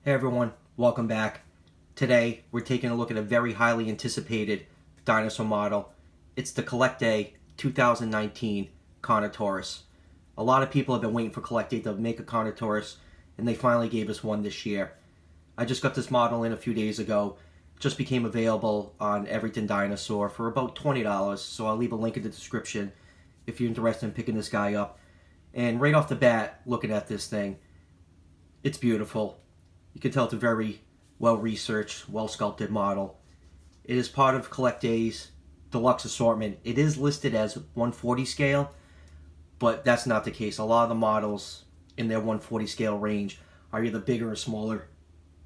Hey everyone, welcome back. Today we're taking a look at a very highly anticipated dinosaur model. It's the CollectA 2019 Carnotaurus. A lot of people have been waiting for CollectA to make a Carnotaurus, and they finally gave us one this year. I just got this model in a few days ago. It just became available on Everything Dinosaur for about $20, so I'll leave a link in the description if you're interested in picking this guy up. And right off the bat, looking at this thing, it's beautiful. You can tell it's a very well-researched, well-sculpted model. It is part of CollectA's deluxe assortment. It is listed as 140 scale, but that's not the case. A lot of the models in their 140 scale range are either bigger or smaller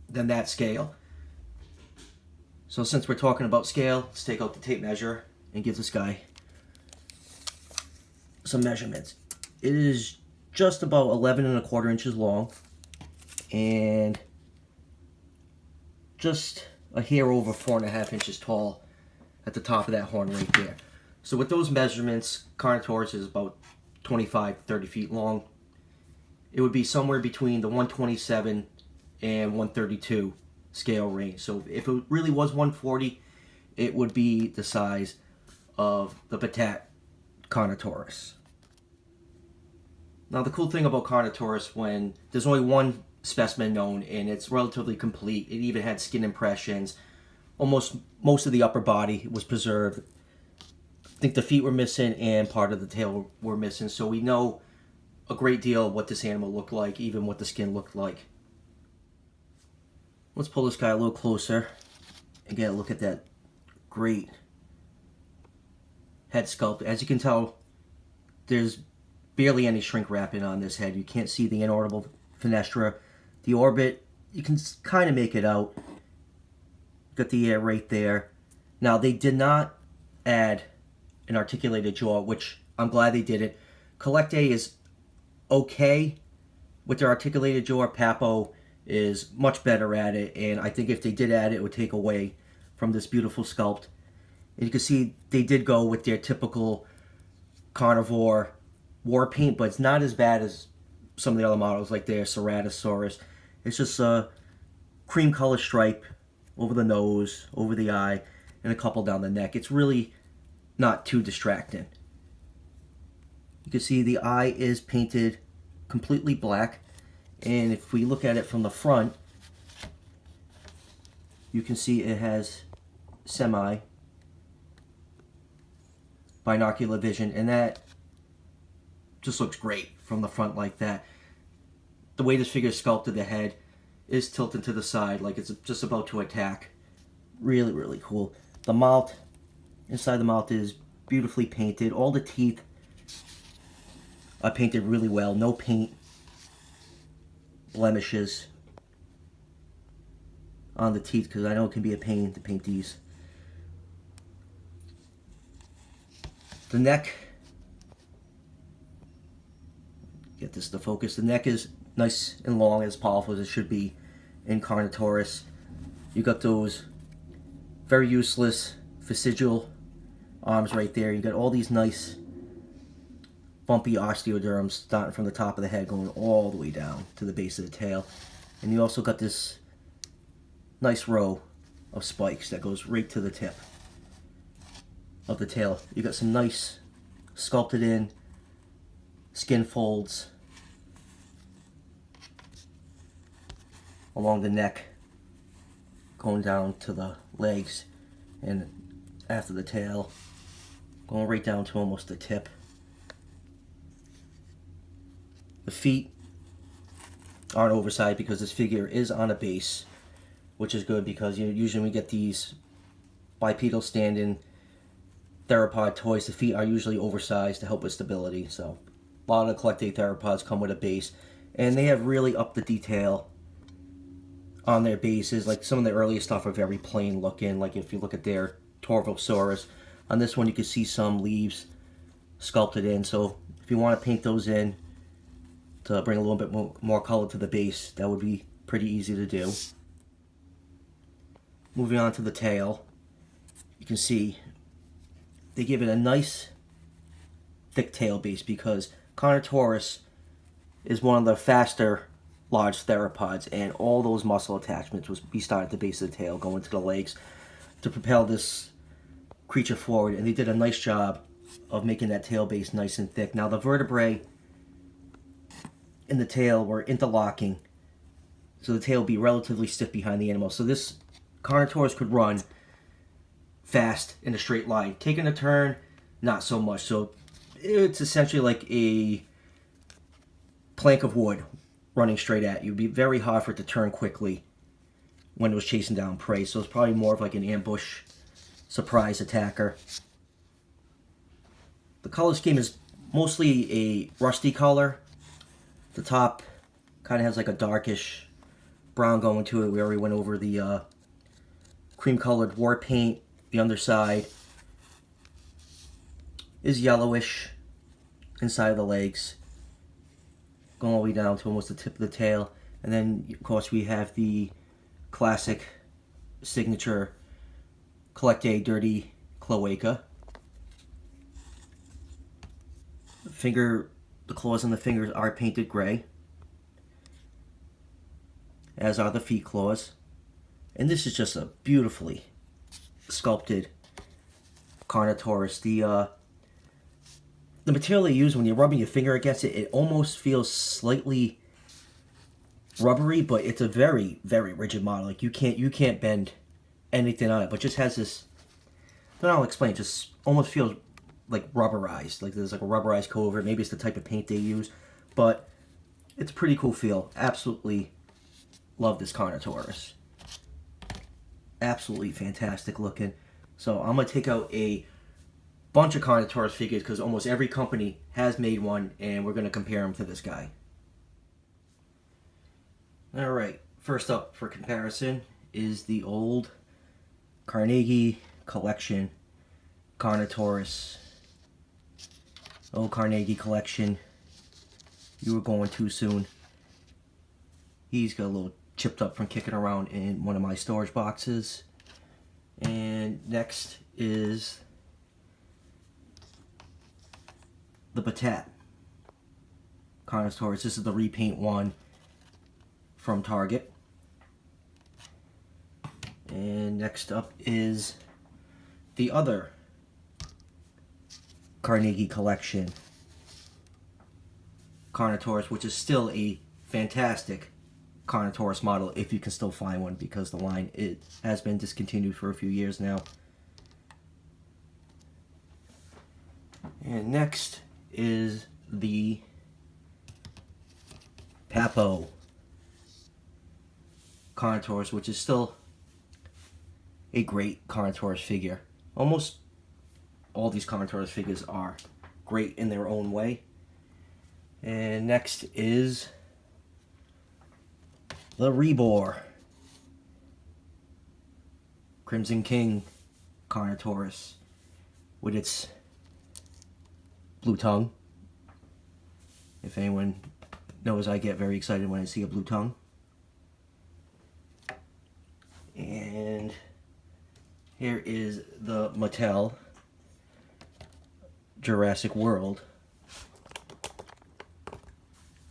than that scale. So since we're talking about scale, let's take out the tape measure and give this guy some measurements. It is just about 11 1/4 inches long and just a hair over 4.5 inches tall at the top of that horn right there. So with those measurements, Carnotaurus is about 25-30 feet long. It would be somewhere between the 127 and 132 scale range. So if it really was 140, it would be the size of the Patat Carnotaurus. Now the cool thing about Carnotaurus, when there's only one specimen known and it's relatively complete, it even had skin impressions, almost most of the upper body was preserved. I think the feet were missing and part of the tail were missing, so we know a great deal of what this animal looked like, even what the skin looked like. Let's pull this guy a little closer and get a look at that great head sculpt. As you can tell, there's barely any shrink wrapping on this head. You can't see the inorbital fenestra. The orbit, you can kind of make it out. Got the ear right there. Now, they did not add an articulated jaw, which I'm glad they didn't. CollectA is okay with their articulated jaw. Papo is much better at it, and I think if they did add it, it would take away from this beautiful sculpt. And you can see they did go with their typical carnivore war paint, but it's not as bad as some of the other models like their Ceratosaurus. It's just a cream color stripe over the nose, over the eye, and a couple down the neck. It's really not too distracting. You can see the eye is painted completely black, and if we look at it from the front, you can see it has semi binocular vision, and that just looks great from the front like that. The way this figure is sculpted, the head is tilted to the side like it's just about to attack. Really, really cool. The mouth, inside the mouth is beautifully painted. All the teeth are painted really well. No paint blemishes on the teeth, because I know it can be a pain to paint these. The neck, get this to focus. The neck is nice and long, as powerful as it should be in Carnotaurus. You got those very useless vestigial arms right there. You got all these nice bumpy osteoderms starting from the top of the head going all the way down to the base of the tail. And you also got this nice row of spikes that goes right to the tip of the tail. You got some nice sculpted in skin folds along the neck, going down to the legs, and after the tail, going right down to almost the tip. The feet aren't oversized because this figure is on a base, which is good, because usually we get these bipedal standing theropod toys, the feet are usually oversized to help with stability. So a lot of the CollectA theropods come with a base, and they have really upped the detail on their bases. Like some of the earliest stuff are very plain looking. Like if you look at their Torvosaurus, on this one you can see some leaves sculpted in. So if you want to paint those in to bring a little bit more color to the base, that would be pretty easy to do. Moving on to the tail, you can see they give it a nice thick tail base, because Carnotaurus is one of the faster large theropods, and all those muscle attachments was be started at the base of the tail, going to the legs to propel this creature forward. And they did a nice job of making that tail base nice and thick. Now the vertebrae in the tail were interlocking, so the tail would be relatively stiff behind the animal. So this Carnotaurus could run fast in a straight line. Taking a turn, not so much. So it's essentially like a plank of wood running straight at you. It'd be very hard for it to turn quickly when it was chasing down prey. So it's probably more of like an ambush surprise attacker. The color scheme is mostly a rusty color. The top kind of has like a darkish brown going to it. We already went over the cream colored war paint. The underside is yellowish inside of the legs, going all the way down to almost the tip of the tail. And then, of course, we have the classic signature CollectA Dirty Cloaca. The claws and the fingers are painted gray, as are the feet claws. And this is just a beautifully sculpted Carnotaurus. The material they use when you're rubbing your finger against it, it almost feels slightly rubbery, but it's a very, very rigid model. Like you can't bend anything on it, but just has this, I don't know how to explain, it just almost feels like rubberized. Like there's like a rubberized coat over it. Maybe it's the type of paint they use, but it's a pretty cool feel. Absolutely love this Carnotaurus. Absolutely fantastic looking. So I'm going to take out a bunch of Carnotaurus figures because almost every company has made one, and we're going to compare them to this guy. Alright, first up for comparison is the old Carnegie Collection Carnotaurus. Old Carnegie Collection, you were going too soon. He's got a little chipped up from kicking around in one of my storage boxes. And next is the Batat Carnotaurus. This is the repaint one from Target. And next up is the other Carnegie Collection Carnotaurus, which is still a fantastic Carnotaurus model if you can still find one, because the line it has been discontinued for a few years now. And next is the Papo Carnotaurus, which is still a great Carnotaurus figure. Almost all these Carnotaurus figures are great in their own way. And next is the Rebor Crimson King Carnotaurus with its blue tongue. If anyone knows, I get very excited when I see a blue tongue. And here is the Mattel Jurassic World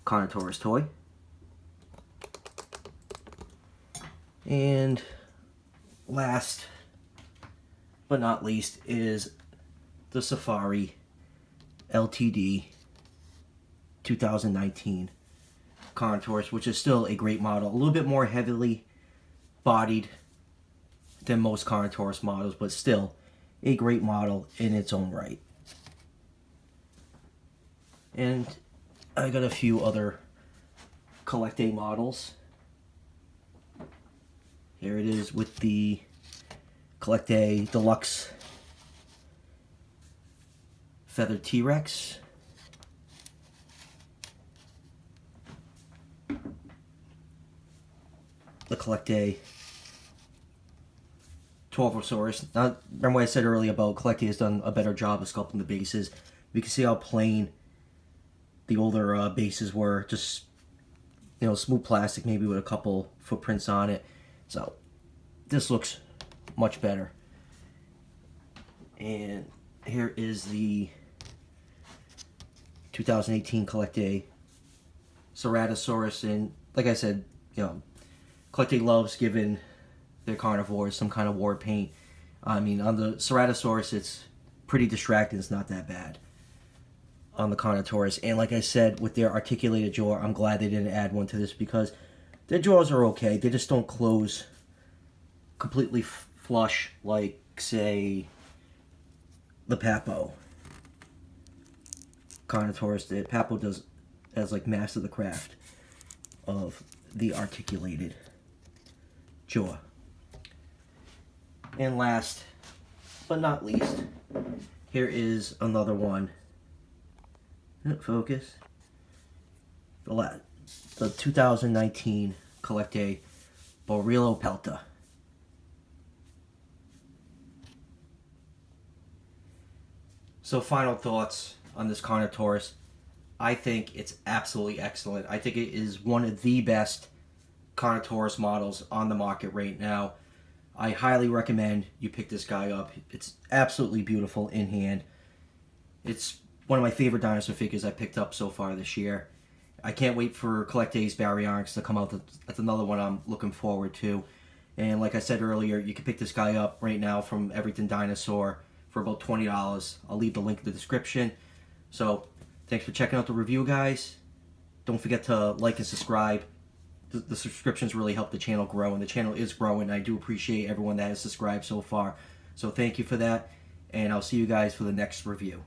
Carnotaurus toy. And last but not least is the Safari LTD 2019 Carnotaurus, which is still a great model. A little bit more heavily bodied than most Carnotaurus models, but still a great model in its own right. And I got a few other CollectA models. Here it is with the CollectA Deluxe Feathered T-Rex. The CollectA Torvosaurus. Now, remember what I said earlier about CollectA has done a better job of sculpting the bases. You can see how plain the older bases were. Just, you know, smooth plastic, maybe with a couple footprints on it. So this looks much better. And here is the 2018 CollectA Ceratosaurus, and like I said, CollectA loves giving their carnivores some kind of war paint. I mean, on the Ceratosaurus, it's pretty distracting. It's not that bad. On the Carnotaurus, and like I said, with their articulated jaw, I'm glad they didn't add one to this because their jaws are okay. They just don't close completely flush like, say, the Papo Carnotaurus did. Papo does as like master the craft of the articulated jaw. And last but not least, here is another one. Focus. The 2019 CollectA Borillo Pelta. So final thoughts on this Carnotaurus. I think it's absolutely excellent. I think it is one of the best Carnotaurus models on the market right now. I highly recommend you pick this guy up. It's absolutely beautiful in hand. It's one of my favorite dinosaur figures I picked up so far this year. I can't wait for CollectA's Baryonyx to come out. That's another one I'm looking forward to. And like I said earlier, you can pick this guy up right now from Everything Dinosaur for about $20. I'll leave the link in the description. So, thanks for checking out the review, guys. Don't forget to like and subscribe. The subscriptions really help the channel grow, and the channel is growing. I do appreciate everyone that has subscribed so far. So thank you for that, and I'll see you guys for the next review.